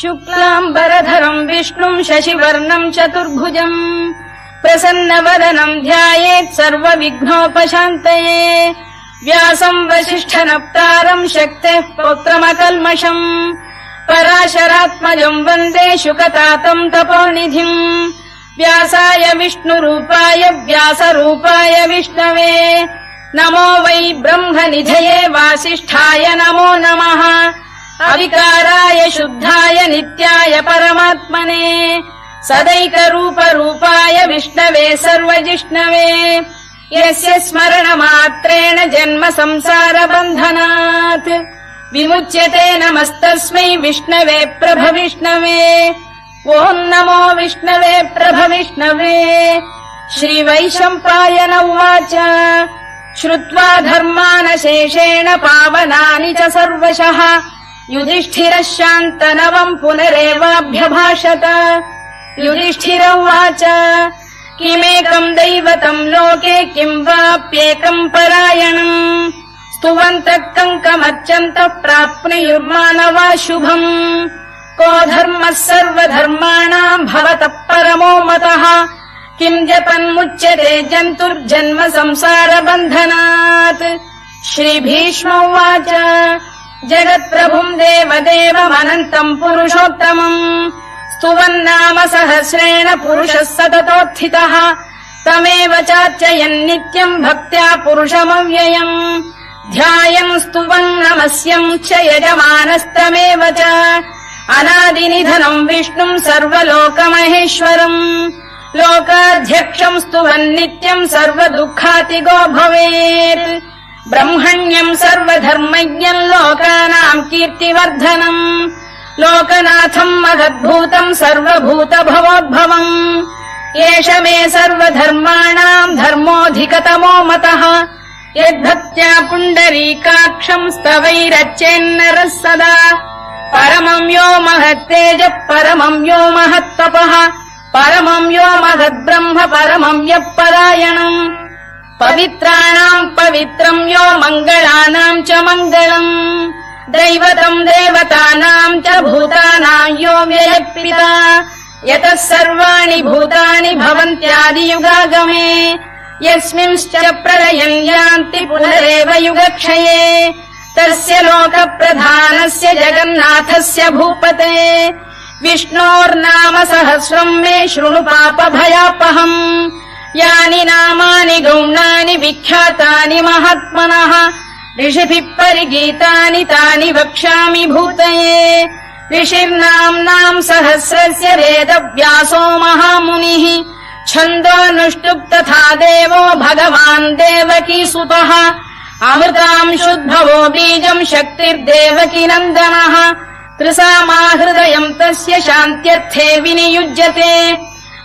शुक्लाम्बरधरम् विष्णुम् शशिवर्णम् चतुर्भुजम् प्रसन्नवदनम् ध्यायेत् सर्वविघ्नोपशान्तये व्यासम् वसिष्ठनप्तारम् शक्तेः पौत्रमकल्मषम् पराशरात्मजम् वन्दे शुकतातम् तपोनिधिम् व्यासाय विष्णुरूपाय व्यासरूपाय विष्णवे नमो वै ब्रह्मनिधये वासिष्ठाय नमो नमः अविकाराय शुद्धाय नित्याय परमात्मने सदैकरूपरूपाय विष्णवे सर्वजिष्णवे यस्य स्मरणमात्रेण जन्म संसारबन्धनात् विमुच्यते नमस्तस्मै विष्णवे प्रभविष्णवे ॐ नमो विष्णवे प्रभविष्णवे श्रीवैशम्पायन उवाच श्रुत्वा धर्मानशेषेण पावनानि च सर्वशः युधिष्ठिरः शान्तनवम् पुनरेवाभ्यभाषत युधिष्ठिर उवाच किमेकम् दैवतम् लोके किम् वाप्येकम् परायणम् स्तुवन्तः कङ्कमर्चन्तः प्राप्नुयुर्मानवा शुभम् को धर्मः सर्वधर्माणाम् भवतः परमो मतः किम् जपन्मुच्यते जन्तुर्जन्म संसारबन्धनात् श्रीभीष्म उवाच जगत्प्रभुम् देवदेवमनन्तम् पुरुषोत्तमम् स्तुवन्नाम सहस्रेण पुरुषः सततोत्थितः तमेव चार्चयन्नित्यम् भक्त्या पुरुषमव्ययम् ध्यायम् स्तुवन् नमस्यम् च यजमानस्तमेव च अनादिनिधनम् विष्णुम् सर्वलोकमहेश्वरम् लोकाध्यक्षम् स्तुवन्नित्यम् सर्वदुःखातिगो भवेत् ब्रह्मण्यम् सर्वधर्मज्ञम् लोकानाम् कीर्तिवर्धनम् लोकनाथम् महद्भूतम् सर्वभूतभवोद्भवम् एष मे सर्वधर्माणाम् धर्मोऽधिकतमो मतः यद्भक्त्या पुण्डरीकाक्षम् स्तवैरच्चेन्नरः सदा परमम् यो महत्तेजः परमम् यो महत्तपः परमम् यो महद्ब्रह्म परमम् यः परायणम् पवित्राणाम् पवित्रम् यो मङ्गलानाम् च मङ्गलम् दैवतम् देवतानाम् च भूतानाम् यो व्ययः यतः सर्वाणि भूतानि भवन्त्यादियुगागमे यस्मिंश्च प्रलयम् यान्ति पुनरेव युगक्षये तस्य लोकप्रधानस्य जगन्नाथस्य भूपते विष्णोर्नाम सहस्रम् मे शृणु पापभयापहम् यानि नामानि गौणानि विख्यातानि महात्मनः ऋषिभिः परिगीतानि तानि वक्ष्यामि भूतये ऋषिर्नाम्नाम् सहस्रस्य वेदव्यासो महामुनिः छन्दोऽनुष्टुप् तथा देवो भगवान् देवकीसुतः अमृताम् शुद्भवो बीजम् शक्तिर्देवकी नन्दनः त्रिसामाहृदयम् तस्य शान्त्यर्थे विनियुज्यते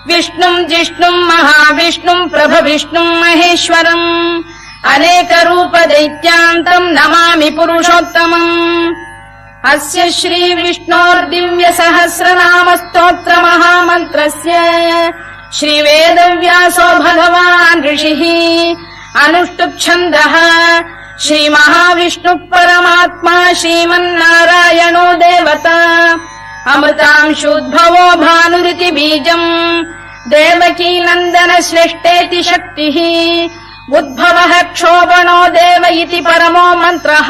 विष्णुम् जिष्णुम् महाविष्णुम् प्रभविष्णुम् महेश्वरम् अनेकरूपदैत्यान्तम् नमामि पुरुषोत्तमम् अस्य श्रीविष्णोर्दिव्यसहस्रनामस्तोत्रमहामन्त्रस्य श्रीवेदव्यासो भगवान् ऋषिः अनुष्टुप्छन्दः श्रीमहाविष्णुः परमात्मा श्रीमन्नारायणो देवता अमृतांशोद्भवो भानुरिति बीजम् देवकी नन्दन श्रेष्ठेति शक्तिः उद्भवः क्षोभणो देव इति परमो मन्त्रः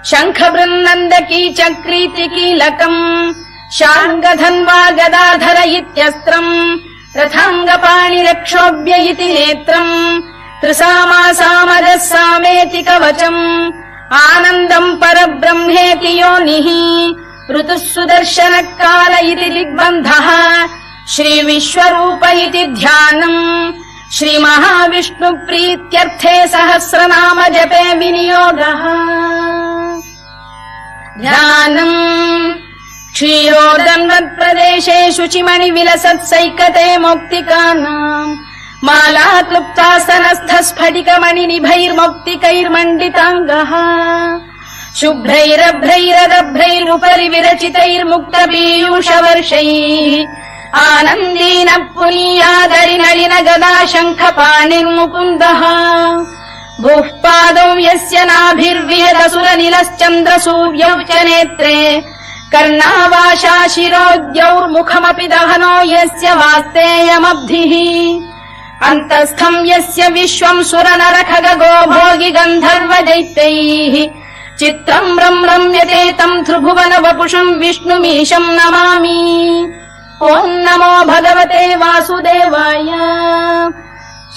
शङ्खबृन्नन्दकी चक्रीति कीलकम् शार्ङ्गधन्वा गदाधर इत्यस्त्रम् रथाङ्गपाणिरक्षोभ्य इति नेत्रम् त्रिसामासामजः सामेति कवचम् आनन्दम् परब्रह्मेति योनिः ऋतुः सुदर्शनकाल इति दिग्बन्धः श्रीविश्वरूप इति ध्यानम् श्रीमहाविष्णुप्रीत्यर्थे सहस्रनाम जपे विनियोगः ध्यानम् क्षीरोदन्वत्प्रदेशे शुचिमणिविलसत्सैकते मौक्तिकानाम् माला क्लुप्तासनस्थ स्फटिकमणिनिभैर्मौक्तिकैर्मण्डिताङ्गः शुभ्रैरभ्रैरदभ्रैरुपरि विरचितैर्मुक्तपीयूषवर्षैः आनन्दीन पुनीयादरि नलिन गदा शङ्खपाणिर्मुकुन्दः भूः पादौ यस्य नाभिर्विहदसुरनिलश्चन्द्रसूर्यौ च नेत्रे कर्णावाशा शिरोद्यौर्मुखमपि दहनो यस्य वास्तेयमब्धिः अन्तस्थम् यस्य विश्वम् सुरनरखगो भोगि गन्धर्व दैत्यैः चित्रम् रम्यते तम् त्रिभुवन वपुषम् विष्णुमीशम् नमामि। ॐ नमो भगवते वासुदेवाय।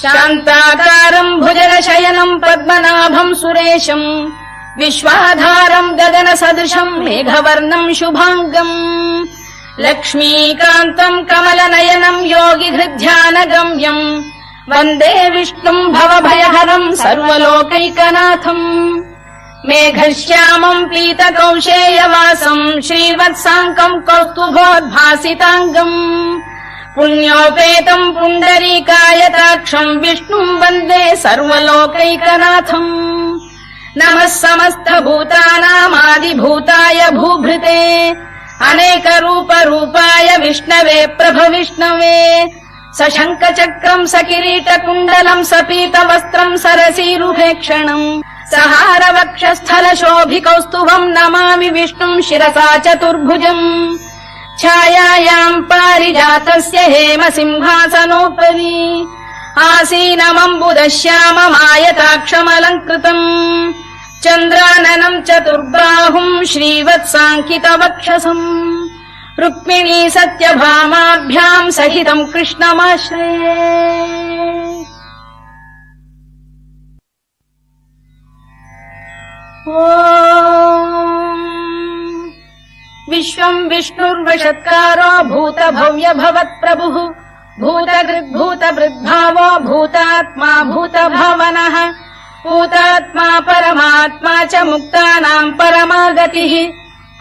शान्ताकारम् भुजगशयनम् पद्मनाभम् सुरेशम् विश्वाधारम् गगनसदृशम् मेघवर्णम् शुभाङ्गम् लक्ष्मीकान्तम् कमलनयनम् योगिहृद्ध्यानगम्यम् वन्दे विष्णुम् भवभयहरम् सर्वलोकैकनाथम् मेघश्यामम् पीतकौशेयवासम् श्रीवत्साङ्कम् कौस्तुभोद्भासिताङ्गम् पुण्योपेतम् पुण्डरीकायताक्षम् विष्णुम् वन्दे सर्वलोकैकनाथम्। नमः समस्तभूतानामादिभूताय भूभृते अनेकरूपरूपाय विष्णवे प्रभविष्णवे सशङ्खचक्रम् सकिरीटकुण्डलम् सपीतवस्त्रम् सरसीरुभेक्षणम् सहारवक्षस्थलशोभिकौस्तुभम् नमामि विष्णुम् शिरसा चतुर्भुजम् छायायाम् पारिजातस्य हेमसिंहासनोपरि आसीनमम्बुदश्याममायताक्षमलङ्कृतम् चन्द्राननम् चतुर्बाहुम् श्रीवत्साङ्कितवक्षसम् रुक्मिणी सत्यभामाभ्याम् सहितम् कृष्णमाश्रये। ॐ विश्वम् विष्णुर्वषत्कारो भूतभव्य भवत्प्रभुः भूतकृद्भूतभृद्भावो भूतात्मा भूतभावनः भूतात्मा परमात्मा च मुक्तानाम् परमागतिः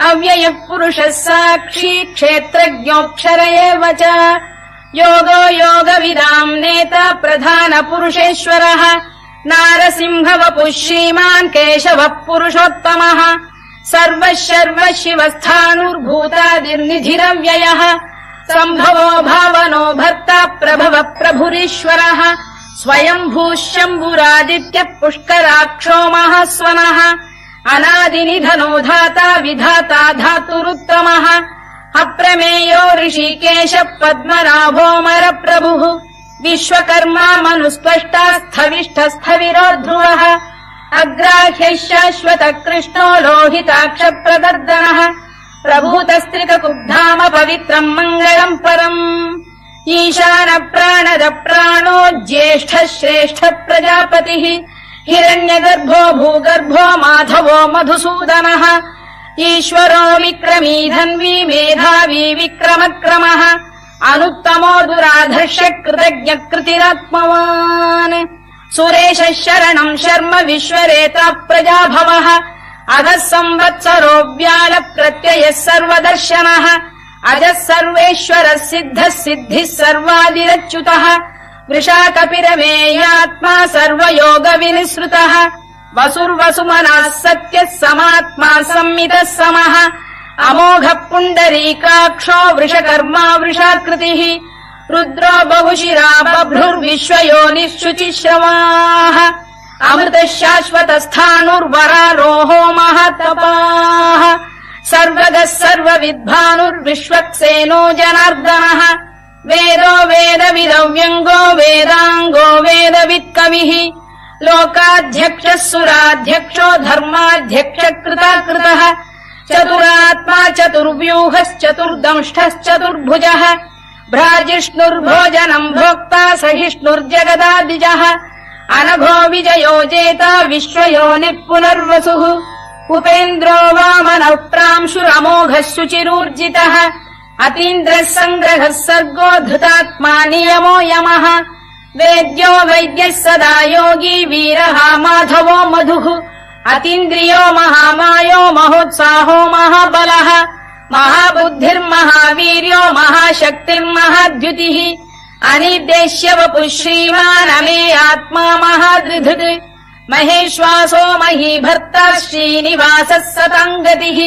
अव्ययः पुरुषः साक्षी क्षेत्रज्ञोऽक्षर एव च योगो योगविदाम् नेता प्रधानपुरुषेश्वरः नारसिंहवपुः श्रीमान् केशवः पुरुषोत्तमः सर्वः शर्वः शिवस्थाणुर्भूतादिर्निधिरव्ययः सम्भवो भावनो भर्ता प्रभवः प्रभुरीश्वरः स्वयम्भूः शम्भुरादित्यः पुष्कराक्षो महास्वनः अनादिनिधनो धाता विधाता धातुरुत्तमः अप्रमेयो ऋषिकेश पद्मनाभोऽमर प्रभुः विश्वकर्मा मनुस्पष्टा स्थविष्ठस्थविरो ध्रुवः अग्राह्यः शाश्वत कृष्णो लोहिताक्ष प्रदर्दनः प्रभूतस्त्रिककुब्धाम पवित्रम् मङ्गलम् परम् ईशान प्राणद प्राणो ज्येष्ठः श्रेष्ठः प्रजापतिः हिरण्यगर्भो भूगर्भो माधवो मधुसूदनः ईश्वरो विक्रमी धन्वी मेधावी विक्रमक्रमः अनुत्तमो दुराधर्ष कृतज्ञ कृतिरात्मवान् सुरेशः शरणम् शर्म विश्वरेता प्रजाभवः अधः संवत्सरो व्याल प्रत्ययः सर्वदर्शनः अजः सर्वेश्वरः सिद्धः सिद्धिः सर्वादिरच्युतः वृषाकपिरमेयात्मा सर्वयोगविनिसृतः वसुर्वसुमनः सत्यः समात्मा संमितः समः अमोघः पुण्डरीकाक्षो वृषकर्मा वृषाकृतिः रुद्रो बहुशिरा बभ्रुर्विश्वयोनिः शुचिश्रवाः अमृतः शाश्वतस्थाणुर्वरारोहो महातपाः सर्वगः सर्वविद्भानुर्विश्वक्सेनो जनार्दनः वेदो वेदविदव्यङ्गो वेदाङ्गो वेदवित्कविः लोकाध्यक्षः सुराध्यक्षो धर्माध्यक्ष कृताकृतः चतुरात्मा चतुर्व्यूहश्चतुर्दंष्टश्चतुर्भुजः भ्राजिष्णुर्भोजनम् भोक्ता सहिष्णुर्जगदादिजः अनघो विजयो जेता विश्वयोनिः पुनर्वसुः उपेन्द्रो वामनः प्रांशुरमोघः शुचिरूर्जितः अतीन्द्रः सङ्ग्रहः सर्गो धृतात्मा नियमो यमः वेद्यो वैद्यः सदा योगी वीरः माधवो मधुः अतीन्द्रियो महामायो महोत्साहो महाबलः महाबुद्धिर्महावीर्यो महाशक्तिर्महाद्युतिः अनिर्देश्य वपुः श्रीमान् अमेयात्मा महाधृधृत् महेश्वासो महीभर्ता श्रीनिवासः सताङ्गतिः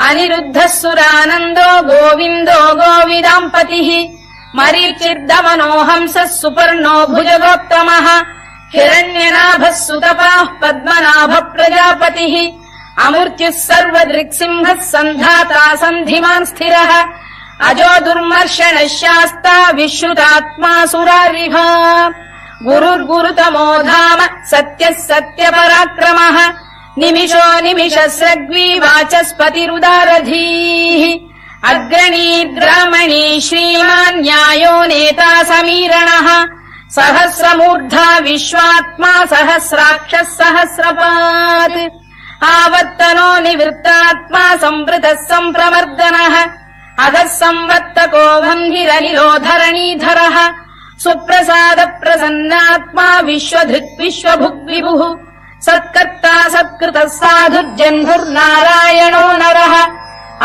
अनिरुद्धः सुरानन्दो गोविन्दो गोविदाम्पतिः मरीचिर्दमनो हंसः सुपर्णो भुजगोत्तमः हिरण्यनाभः सुतपाः पद्मनाभ प्रजापतिः अमृत्युः सर्वदृक्सिंहः सन्धाता सन्धिमान् स्थिरः अजो दुर्मर्षणः शास्ता विश्रुतात्मा सुरारिभा गुरुर्गुरुतमो धाम सत्यः सत्यपराक्रमः निमिषो निमिषस्रग्वी वाचस्पतिरुदारधीः अग्रणीर्ग्रामणी श्रीमान् न्यायो नेता समीरणः सहस्रमूर्धा विश्वात्मा सहस्राक्षः सहस्रपात् आवर्तनो निवृत्तात्मा संवृतः सम्प्रमर्दनः अधः संवर्तको वह्निरनिलो धरणीधरः सुप्रसाद प्रसन्नात्मा विश्वधृक् विश्वभुग्विभुः सत्कर्ता सत्कृतः साधुर्जह्नुर्नारायणो नरः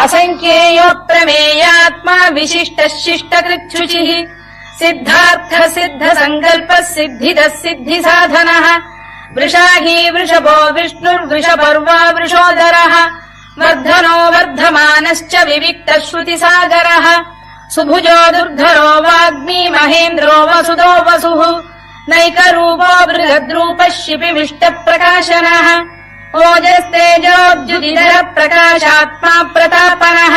असङ्ख्येयो प्रमेयात्मा विशिष्टः शिष्टकृच्छुचिः सिद्धार्थ सिद्ध सङ्कल्पः सिद्धिदः सिद्धिसाधनः वृषाही वृषभो विष्णुर्वृषपर्वा वृषोदरः वर्धनो वर्धमानश्च विविक्तः श्रुतिसागरः सुभुजो दुर्धरो वाग्मी महेन्द्रो वसुदो वसुः नैकरूपो बृहद्रूपः शिपिविष्टप्रकाशनः ओजस्तेजोद्युतिधर प्रकाशात्मा प्रतापनः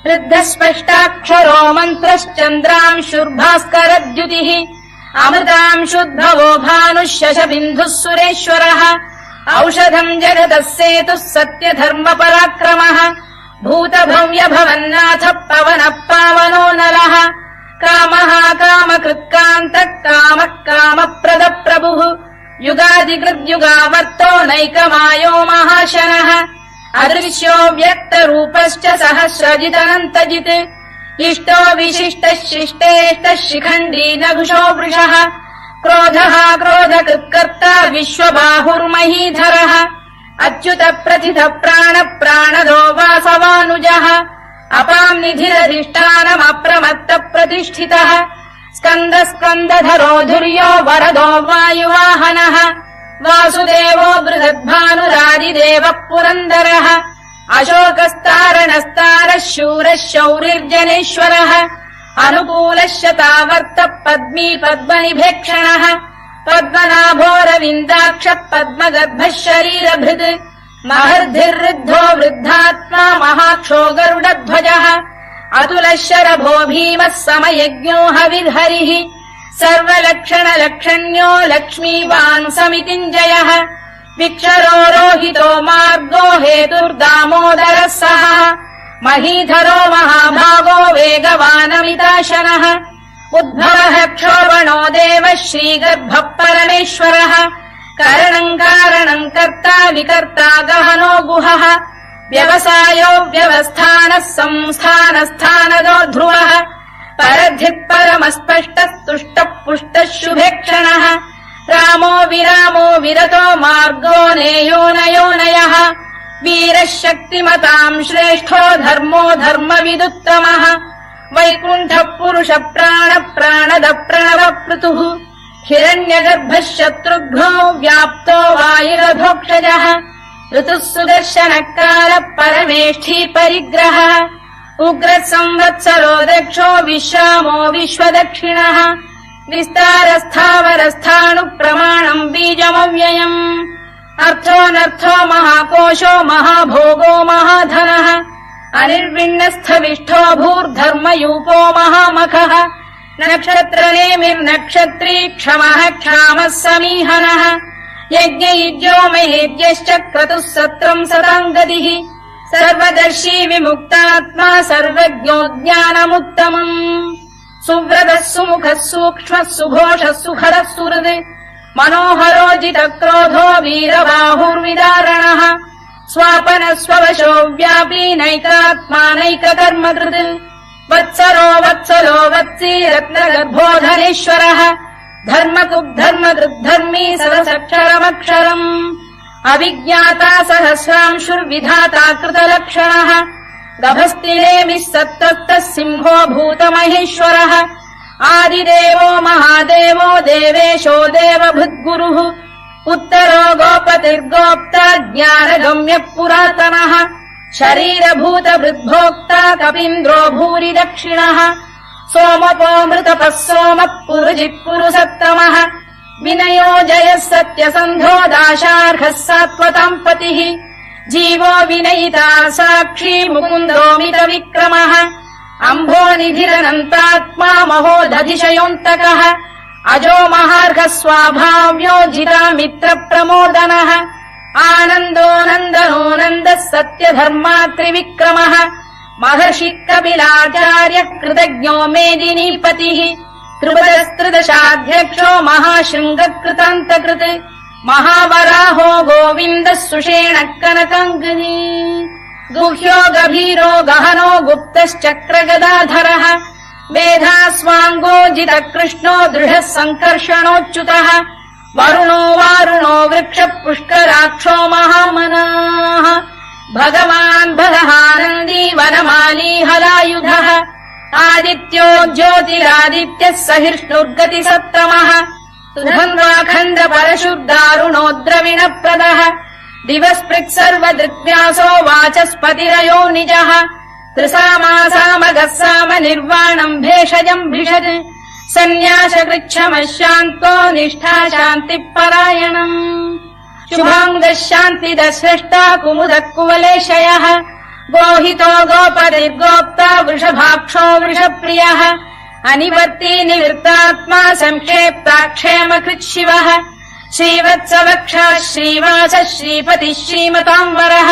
वृद्धस्पष्टाक्षरो मन्त्रश्चन्द्रांशुर्भास्करद्युतिः अमृतांशुद्भवो भानुः शशबिन्दुः सुरेश्वरः औषधम् जगतः सेतुः सत्यधर्मपराक्रमः भूतभव्यभवन्नाथ पवनः पावनो नरः कामः कामकृत्कान्तः कामः कामप्रदप्रभुः युगादिकृद्युगावर्तो नैकमायो महाशनः अदृश्यो व्यक्तरूपश्च सहस्रजिदनन्तजित् इष्टो विशिष्टः शिष्टेष्टः शिखण्डी नघुषो वृषः क्रोधः क्रोधकृत्कर्ता विश्वबाहुर्महीधरः अच्युत प्रथित प्राण प्राणदो वासवानुजः अपाम् निधिरधिष्ठानमप्रमत्त प्रतिष्ठितः स्कन्द स्कन्दधरो धुर्यो वरदो वायुवाहनः वासुदेवो बृहद्भानुरादिदेवः पुरन्दरः अशोकस्तारणस्तारः शूरः शौरिर्जनेश्वरः अनुकूलः शतावर्तः पद्मी पद्मनिभेक्षणः पद्मनाभोरविन्दाक्षः पद्मगर्भः शरीरभृत् महर्धिर्वृद्धो वृद्धात्मा महाक्षो गरुडध्वजः अतुलः शरभो भीमः समयज्ञो हविर्हरिः सर्वलक्षणलक्षण्यो लक्ष्मीवान् समितिञ्जयः विक्षरो रोहितो मार्गो हेतुर्दामोदरः सः महीधरो महाभागो वेगवानमिताशनः उद्भवः क्षोभणो देवः श्रीगर्भः परमेश्वरः करणम् कारणम् कर्ता विकर्ता गहनो गुहः व्यवसायो व्यवस्थानः संस्थानस्थानदो ध्रुवः परधिः परमस्पष्टः तुष्टः पुष्टः शुभेक्षणः रामो विरामो विरतो मार्गो नेयोनयोनयः वीरः शक्तिमताम् श्रेष्ठो धर्मो धर्मविदुत्तमः वैकुण्ठः पुरुष प्राण प्राणद प्रणव पृतुः हिरण्यगर्भः शत्रुघ्नो व्याप्तो वायुरधोक्षजः ऋतुः सुदर्शनकाल परमेष्ठी परिग्रहः उग्रः संवत्सरो दक्षो विश्रामो विश्वदक्षिणः विस्तारस्थावरस्थाणुः प्रमाणम् बीजमव्ययम् अर्थोऽनर्थो महाकोशो महाभोगो महाधनः अनिर्विण्णस्थविष्ठो भूर्धर्मयूपो महामखः नक्षत्रनेमिर्नक्षत्री क्षमः क्षामः समीहनः यज्ञयुज्यो महेद्यश्च क्रतुः सत्रम् सताम् गतिः सर्वदर्शी विमुक्तात्मा सर्वज्ञो ज्ञानमुत्तमम् सुव्रतः सुमुखः सूक्ष्मः सुघोषः सुखरः सुहृद् मनोहरो जितक्रोधो वीरबाहुर्विदारणः स्वापनः स्ववशो व्यापी नैकात्मा नैककर्मकृत् वत्सरो वत्सलो वत्सी रत्नगर्भोधनेश्वरः धर्मकुद्धर्मकृद्धर्मी सरसक्षरमक्षरम् अविज्ञाता सहस्रांशुर्विधाता कृतलक्षणः गभस्तिनेमिः सत्तस्तः सिंहो भूतमहेश्वरः आदिदेवो महादेवो देवेशो देवभृद्गुरुः उत्तरो गोपतिर्गोप्ता ज्ञानगम्यः पुरातनः शरीरभूतभृद्भोक्ता कपीन्द्रो भूरि दक्षिणः सोमपो मृतपः सोमः पुरुजिः पुरुसत्तमः विनयो जयः सत्यसन्धो दाशार्हः सात्वताम् पतिः जीवो विनयिता साक्षी मुकुन्दोमित विक्रमः अम्भोनिधिरनन्तात्मा महोदधिशयोऽन्तकः अजो महार्घ स्वाभाव्यो जिता मित्र प्रमोदनः आनन्दो नन्दनो नन्दः सत्यधर्मा त्रिविक्रमः महर्षि कपिलाचार्य कृतज्ञो मेदिनीपतिः त्रिपदस्त्रिदशाध्यक्षो महाशृङ्गकृतान्तकृत् महावराहो गोविन्दः सुषेण कनकाङ्गनी गुह्यो गभीरो गहनो गुप्तश्चक्रगदाधरः मेधास्वाङ्गो जितकृष्णो दृढः सङ्कर्षणोच्युतः वरुणो वारुणो वृक्ष पुष्कराक्षो महामनाः भगवान् भगहानन्दी वनमाली हलायुधः आदित्यो ज्योतिरादित्यः सहिष्णुर्गतिसत्तमः सुधन्वाखण्ड परशुर्दारुणो द्रविणप्रदः दिवस्पृक् सर्वदृग्व्यासो वाचस्पतिरयो निजः त्रिसामासामगः साम निर्वाणम् भेषजम् भिषत् सन्न्यासकृच्छमः शान्तो निष्ठा शान्तिपरायणम् शुभाङ्गः शान्तिदः स्रष्टा कुमुदः कुवलेशयः गोहितो गोपतिर्गोप्ता वृषभाक्षो वृषप्रियः अनिवर्ती निवृत्तात्मा संक्षेप्ताक्षेमकृत् शिवः श्रीवत्सवक्षः श्रीवासः श्रीपतिः श्रीमताम्बरः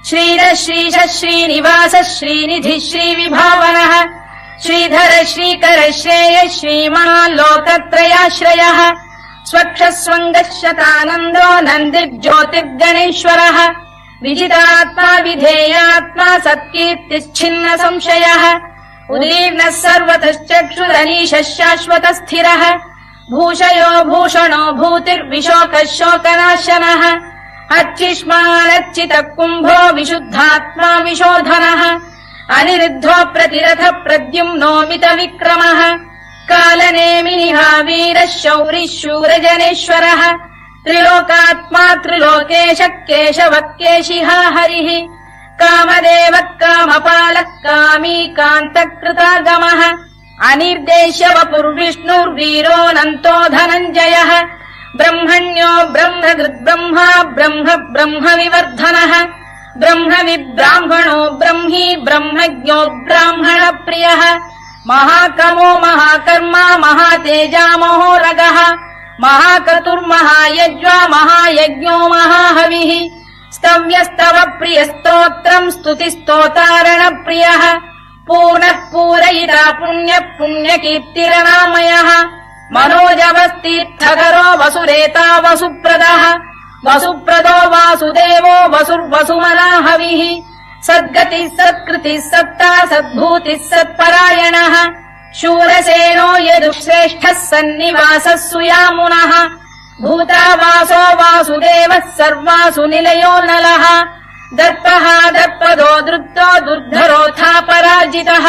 श्रीधः श्रीशः श्रीनिवासः श्रीनिधिः श्रीविभावनः श्रीधर श्रीकर श्रेयः श्रीमान् लोकत्रयाश्रयः स्वक्षः स्वङ्गः शतानन्दो नन्दिर्ज्योतिर्गणेश्वरः विजितात्मा विधेयात्मा सत्कीर्तिश्छिन्न संशयः उदीर्णः सर्वतश्चक्षुरनीशः शाश्वतः स्थिरः भूषयो भूषणो भूतिर्विशोकः शोकनाशनः अर्चिष्मानर्चितः कुम्भो विशुद्धात्मा विशोधनः अनिरुद्धो प्रतिरथ प्रद्युम्नोमित विक्रमः कालनेमिनिः वीरः शौरिः शूरजनेश्वरः त्रिलोकात्मा त्रिलोकेशः केशवः केशिहा हरिः कामदेवः कामपालः कामी कान्तकृतागमः अनिर्देश्य वपुर्विष्णुर्वीरोऽनन्तो धनञ्जयः ब्रह्मण्यो ब्रह्मकृद्ब्रह्मा ब्रह्म ब्रह्म विवर्धनः ब्रह्म विब्राह्मणो ब्रह्मी ब्रह्मज्ञो ब्राह्मणप्रियः महाकमो महाकर्मा महातेजा महोरगः महाक्रतुर्महायज्वा महायज्ञो महाहविः स्तव्यस्तव प्रियस्तोत्रम् स्तुतिस्तोतारणप्रियः पूर्णः पूरयिता पुण्यः पुण्यकीर्तिरनामयः मनोजवस्तीर्थकरो वसुरेता वसुप्रदः वसुप्रदो वासुदेवो वसुर्वसुमनाहविः सद्गतिः सत्कृतिः सत्ता सद्भूतिः सत्परायणः शूरसेनो यदुश्रेष्ठः सन्निवासः सुयामुनः भूतावासो वासुदेवः सर्वासु निलयो नलः दर्पः दर्पदो दृप्तो दुर्धरोऽथा पराजितः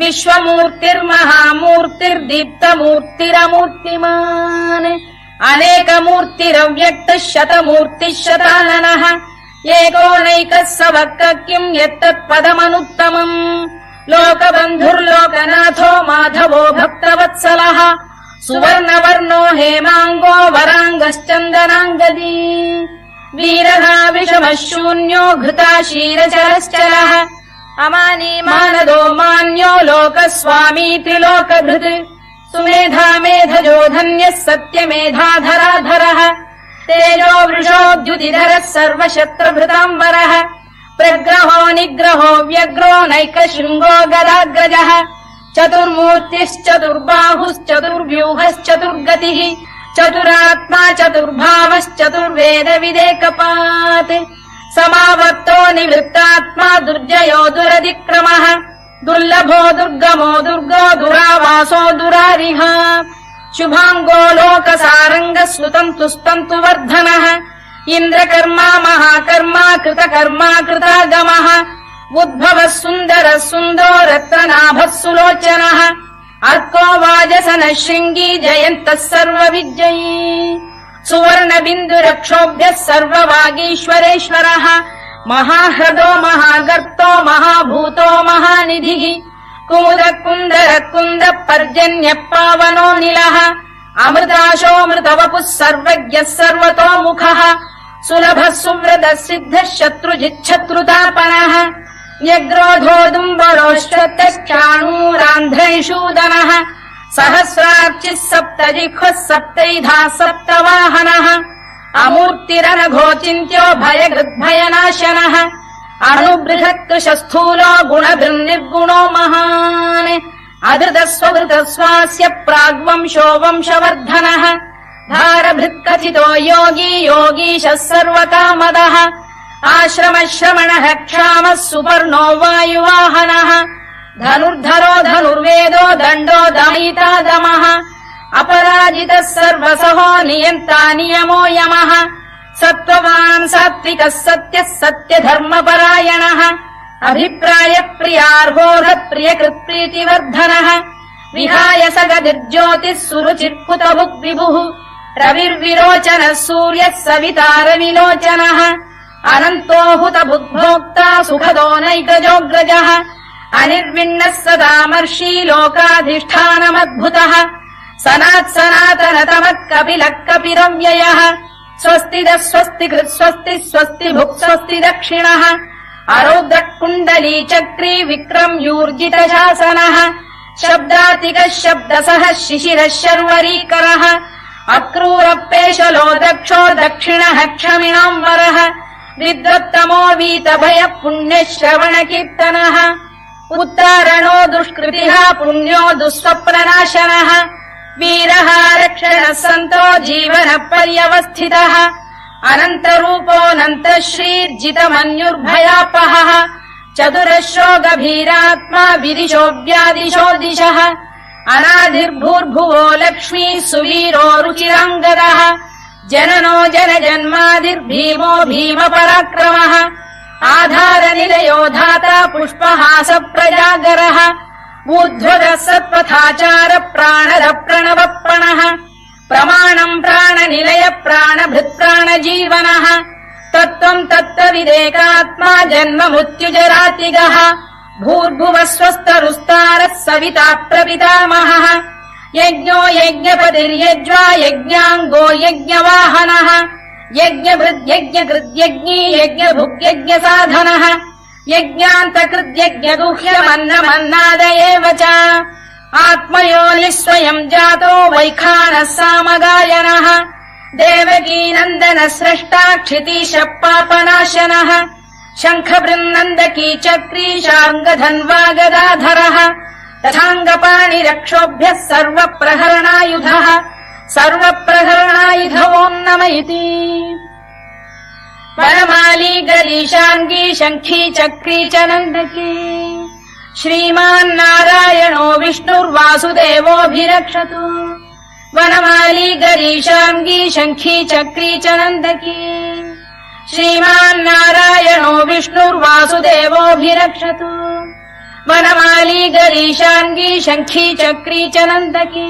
विश्वमूर्तिर्महामूर्तिर्दीप्तमूर्तिरमूर्तिमान् अनेकमूर्तिरव्यक्तः शतमूर्तिः शताननः एकोनैकः स वक् किम् यत्तत्पदमनुत्तमम् लोकबन्धुर्लोकनाथो माधवो भक्तवत्सलः सुवर्णवर्णो हेमाङ्गो वराङ्गश्चन्दनाङ्गदी वीरः विषमः शून्यो घृता शीरचरश्चरः अमानी मानदो मान्यो लोकस्वामी त्रिलोकभृत् सुमेधा मेधजो धन्यः सत्यमेधाधराधरः तेजो वृषोद्युतिधरः सर्वशत्रभृताम्बरः प्रग्रहो निग्रहो व्यग्रो नैकशृङ्गो गदाग्रजः चतुर्मूर्तिश्चतुर्बाहुश्चतुर्व्यूहश्चतुर्गतिः चतुरात्मा चतुर्भावश्चतुर्वेदविदेकपात् समावर्तो निवृत्तात्मा दुर्जयो दुरतिक्रमः दुर्लभो दुर्गमो दुर्गो दुरावासो दुरारिः शुभाङ्गो लोकसारङ्गः सुतन्तु स्तन्तु वर्धनः इन्द्रकर्मा महाकर्मा कृतकर्मा कृतागमः उद्भवः सुन्दरः सुन्दरो रत्ननाभः सुलोचनः अर्को वाजसनः शृङ्गी जयन्तः सर्वविजयी सुवर्णबिन्दुरक्षोभ्यः सर्ववागीश्वरेश्वरः महाह्रदो महागर्तो महाभूतो महानिधिः कुमुदः कुन्दरः कुन्दः पर्जन्यः पावनो निलः अमृताशोऽमृतवपुः सर्वज्ञः सर्वतोमुखः सुलभः सुव्रतः सिद्धः शत्रुजिच्छत्रुतापनः न्यग्रोधोदुम्बरोश्चतश्चाणूरान्ध्रैषूदनः सहस्रार्चिः सप्तजिह्वः सप्तैधा सप्तवाहनः अमूर्तिरनघोचिन्त्यो भयगृद्भयनाशनः अणुबृहत्कृशस्थूलो गुणभिर्निर्गुणो महान् अधृतस्वभृतस्वास्य प्राग्वंशो वंशवर्धनः भारभृत्कथितो योगी योगीशः सर्वकामदः आश्रमश्रमणः क्षामः सुपर्णो वायुवाहनः धनुर्धरो धनुर्वेदो दण्डो दमयिता दमः अपराजितः सर्वसहो नियन्ता नियमो यमः सत्त्ववान् सात्विकः सत्यः सत्यधर्मपरायणः अभिप्रायप्रियार्होरप्रियकृत्प्रीतिवर्धनः विहाय सगतिर्ज्योतिः सुरुचित्कुतभुग्विभुः रविर्विरोचनः सूर्यः सवितारविलोचनः अनन्तो हुतभुग्भोक्ता सुखदो नैकजोऽग्रजः अनिर्विण्णः सदामर्षी लोकाधिष्ठानमद्भुतः सनात्सनातनतमः कपिलः कपिरव्ययः स्वस्तिदः स्वस्तिकृत् स्वस्ति स्वस्ति भुक् स्वस्ति दक्षिणः अरौद्रः कुण्डली चक्री विक्रम्यूर्जितशासनः शब्दातिकः शब्दसः शिशिरः शर्वरीकरः अक्रूरपेशलो दक्षो दक्षिणः क्षमिणाम्बरः विद्वत्तमो वीतभयः पुण्यश्रवणकीर्तनः उत्तारणो दुष्कृतिः पुण्यो दुःस्वप्ननाशनः वीरः रक्षणः सन्तो जीवनः पर्यवस्थितः अनन्तरूपोऽनन्तः श्रीर्जितमन्युर्भयापहः चतुरश्रो गभीरात्मा विदिशो व्यादिशो दिशः अनादिर्भूर्भुवो लक्ष्मी सुवीरो रुचिराङ्गदः जननो जनजन्मादिर्भीमो भीमपराक्रमः आधारनिलयो धाता पुष्पहास प्रजागरः ऊर्ध्वगः सत्पथाचार प्राणद प्रणवप्रणः प्रमाणम् प्राणनिलय प्राणभृत्प्राणजीवनः तत्त्वम् तत्त्वविदेकात्मा जन्म मृत्युजरातिगः भूर्भुवः स्वस्तरुस्तारः सविता प्रपितामहः यज्ञो यज्ञपतिर्यज्वा यज्ञाङ्गो यज्ञवाहनः यज्ञभृद्यज्ञकृद्यज्ञी यज्ञभुग्यज्ञसाधनः यज्ञान्तकृद्यज्ञगुह्यमन्नमन्नाद एव च आत्मयोनिः स्वयम् जातो वैखानः सामगायनः देवकीनन्दन स्रष्टा क्षितीशः पापनाशनः शङ्खबृन्नन्दकी चक्री शार्ङ्गधन्वा गदाधरः तथाङ्गपाणिरक्षोभ्यः सर्वप्रहरणायुधः सर्वप्रहरणायुधवो नम इति वनमाली गरीशाङ्गी शङ्खी चक्री च नन्दकी श्रीमान्नारायणो विष्णुर्वासुदेवोऽभिरक्षतु वनमाली गरीशाङ्गी शङ्खी चक्री च नन्दकी श्रीमान्नारायणो विष्णुर्वासुदेवोऽभिरक्षतु वनमाली गरीशाङ्गी शङ्खी चक्री च नन्दकी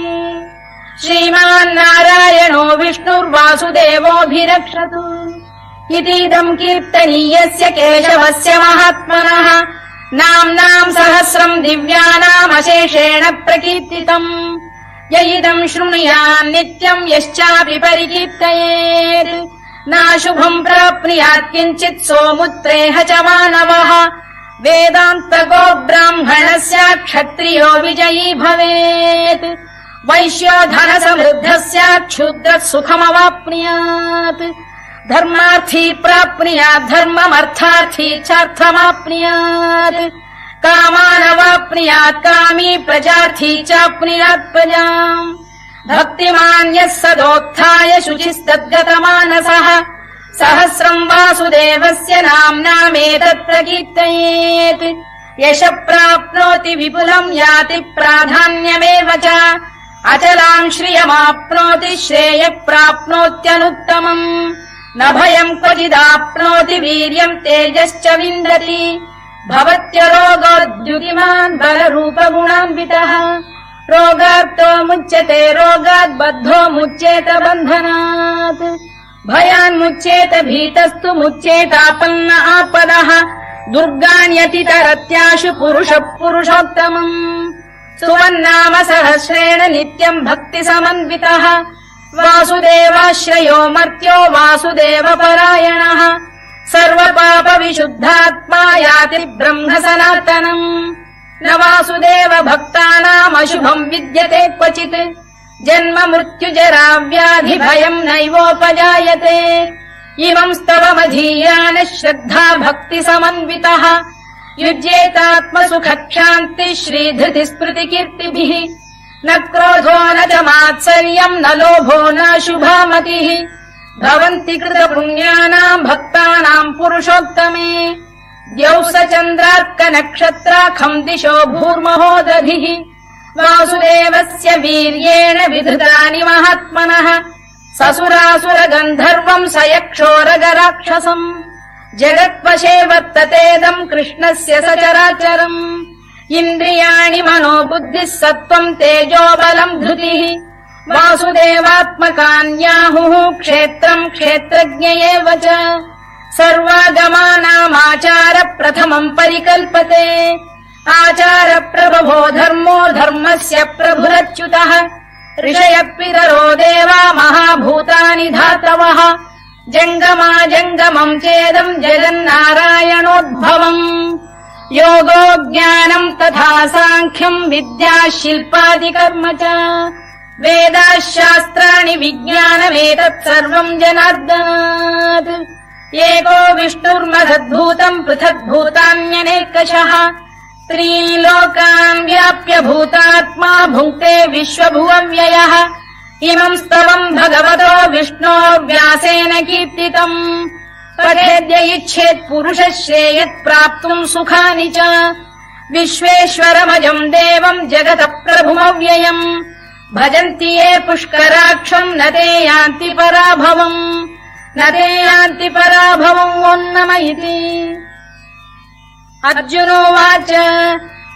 श्रीमान्नारायणो विष्णुर्वासुदेवोऽभिरक्षतु इतीदम् कीर्तनीयस्य केशवस्य महात्मनः नाम्नाम् सहस्रम् दिव्यानामशेषेण प्रकीर्तितम् य इदम् शृणुयान् नित्यम् यश्चापि परिकीर्तयेत् नाशुभम् प्राप्नुयात् किञ्चित् सोमुत्रेह च मानवः वेदान्तको ब्राह्मणस्य क्षत्रियो विजयी भवेत् वैश्यो धनसमृद्धः स्यात् क्षुद्रः सुखमवाप्नुयात् धर्मार्थी प्राप्नुयात् धर्ममर्थार्थी चार्थमाप्नुयात् कामानवाप्नुयात् कामी प्रजार्थी चाप्नुयात् प्रजाम् भक्तिमान् यः सदोत्थाय शुचिस्तद्गतमानसः सहस्रम् वासुदेवस्य नाम्नामेतत् प्रकीर्तयेत् यशः प्राप्नोति विपुलम् याति प्राधान्यमेव च अचलाम् श्रियमाप्नोति श्रेयः प्राप्नोत्यनुत्तमम् न भयम् क्वचिदाप्नोति वीर्यम् तेजश्च विन्दति भवत्यरोगोद्युतिमान् बलरूपगुणान्वितः रोगार्तो मुच्यते रोगात् बद्धो मुच्येत बन्धनात् भयान्मुच्येत भीतस्तु मुच्येतापन्न आपदः दुर्गाण्यतितरत्याशु पुरुषः पुरुषोत्तमम् सुवन्नाम सहस्रेण नित्यम् भक्तिसमन्वितः वासुदेवाश्रयो मर्त्यो वासुदेवपरायणः सर्वपापविशुद्धात्मा याति ब्रह्म सनातनम् न वासुदेव भक्तानामशुभम् विद्यते क्वचित् जन्म मृत्युजरा व्याधि भयम् नैवोपजायते इमम् स्तवमधीयानः श्रद्धा भक्ति समन्वितः युज्येतात्मसुखक्षान्तिः श्रीधृति स्मृतिकीर्तिभिः न क्रोधो न च मात्सर्यम् न लोभो न शुभामतिः भवन्ति कृतपुण्यानाम् भक्तानाम् पुरुषोत्तमे द्यौः स चन्द्रार्कनक्षत्राखम् दिशो भूर्महो दधिः वासुदेवस्य वीर्येण विधृतानि महात्मनः ससुरासुरगन्धर्वम् स यक्षोरगराक्षसम् जगत्वशे वर्ततेदम् कृष्णस्य सचराचरम् इन्द्रियाणि मनो बुद्धिः सत्त्वम् तेजो बलम् धृतिः वासुदेवात्मकान्याहुः क्षेत्रम् क्षेत्रज्ञ एव च सर्वागमानामाचार प्रथमम् परिकल्पते आचार प्रभवो धर्मो धर्मस्य प्रभुरच्युतः ऋषयः पितरो देवा महाभूतानि धातवः जङ्गमा जङ्गमम् चेदम् जगन्नारायणोद्भवम् योगो ज्ञानम् तथा साङ्ख्यम् विद्या शिल्पादिकर्म च वेदाः शास्त्राणि विज्ञानमेतत् सर्वम् जनार्दनात् एको विष्णुर्महद्भूतम् पृथग्भूतान्यनेकशः त्रीणि लोकान् व्याप्य भूतात्मा भुङ्क्ते विश्वभुवव्ययः इमम् स्तवम् भगवतो विष्णोर्व्यासेन कीर्तितम् पठेद्य इच्छेत् पुरुषः श्रेयत् प्राप्तुम् सुखानि च विश्वेश्वरमजम् देवम् जगतः प्रभुमव्ययम् भजन्ति ये पुष्कराक्षम् न ते यान्ति पराभवम् न ते यान्ति पराभवम् ओन्नम इति अर्जुनोवाच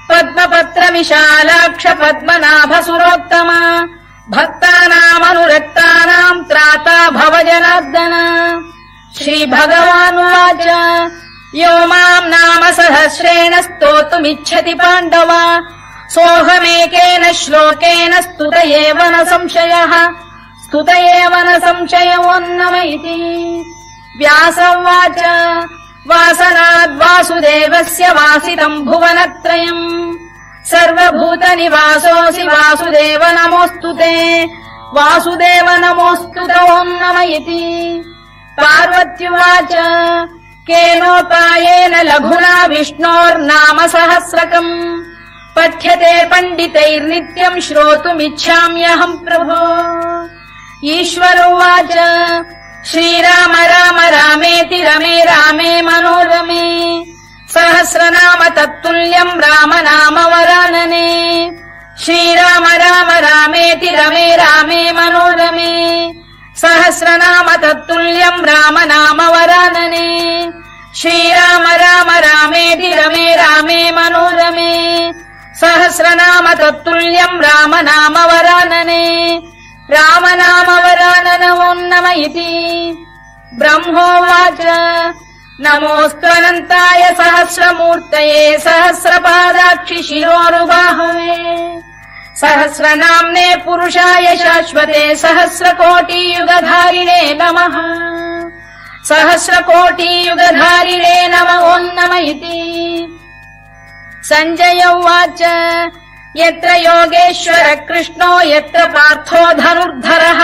पद्मपत्रविशालाक्ष पद्मनाभसुरोत्तमा भक्तानामनुरक्तानाम् त्राता भव जनार्दन श्रीभगवानुवाच यो माम् नाम सहस्रेण स्तोतुमिच्छति पाण्डव सोऽहमेकेन श्लोकेन स्तुत एव न संशयः स्तुत एव न संशयोन्नम इति व्यास उवाच वासनाद्वासुदेवस्य वासितम् भुवनत्रयम् सर्वभूतनिवासोऽसि वासुदेव नमोऽस्तु ते वासुदेव नमोऽस्तु ते ओन्नम इति पार्वत्युवाच केनोपायेन लघुना विष्णोर्नाम सहस्रकम् पठ्यते पण्डितैर्नित्यम् श्रोतुमिच्छाम्यहम् प्रभो ईश्वर उवाच श्रीराम राम रामेति रमे रामे मनोरमे सहस्रनाम तत्तुल्यम् राम नाम वरानने श्रीराम राम रामेति रमे रामे मनोरमे सहस्रनाम तत्तुल्यम् राम नाम वरानने श्रीराम राम रामेति रमे रामे मनोरमे सहस्रनाम तत्तुल्यम् राम नाम वरानने राम नाम वरानन ओन्नम इति ब्रह्मोवाच नमोऽस्त्वनन्ताय सहस्रमूर्तये सहस्रपादाक्षि शिरोरुबाहवे सहस्रनाम्ने पुरुषाय शाश्वते सहस्रकोटियुगधारिणे नमः सहस्रकोटियुगधारिणे नम ओन्नम इति सञ्जय उवाच यत्र योगेश्वर कृष्णो यत्र पार्थो धनुर्धरः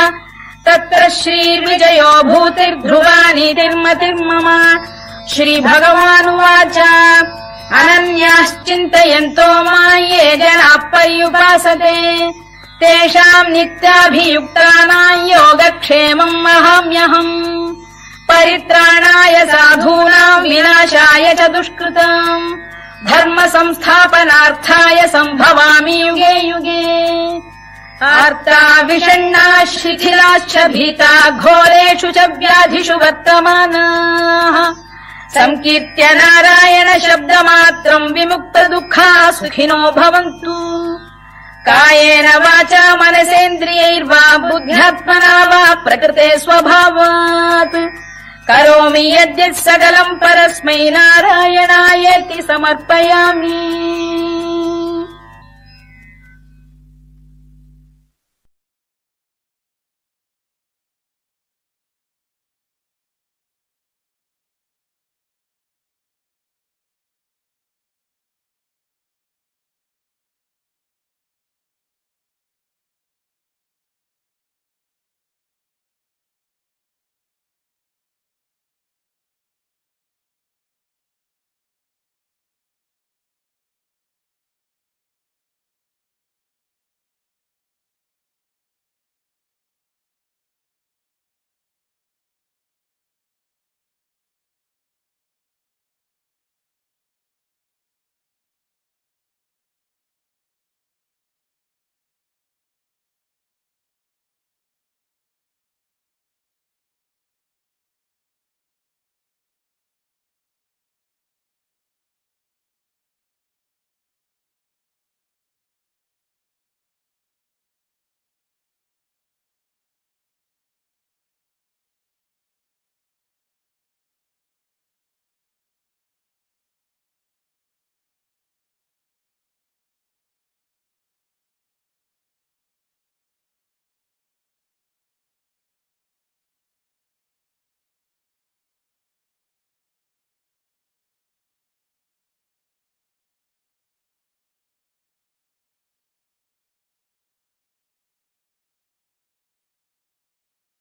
तत्र श्रीर्विजयो भूतिर्ध्रुवानीतिर्मतिर्मम श्रीभगवानुवाच अनन्याश्चिन्तयन्तो मां ये जनाः पर्युपासते तेषाम् नित्याभियुक्तानाम् योगक्षेमम् वहाम्यहम् परित्राणाय साधूनाम् विनाशाय च दुष्कृताम् धर्म संस्थापनार्थाय सम्भवामि युगे युगे आर्ता विषण्णाः शिथिलाश्च भीता घोरेषु च व्याधिषु वर्तमानाः संकीर्त्य नारायण शब्दमात्रम् विमुक्त दुःखाः सुखिनो भवन्तु कायेन वाचा मनसेन्द्रियैर्वा बुद्ध्यात्मना वा प्रकृते स्वभावात् करोमि यद्यत् सकलम् परस्मै नारायणायेति समर्पयामि।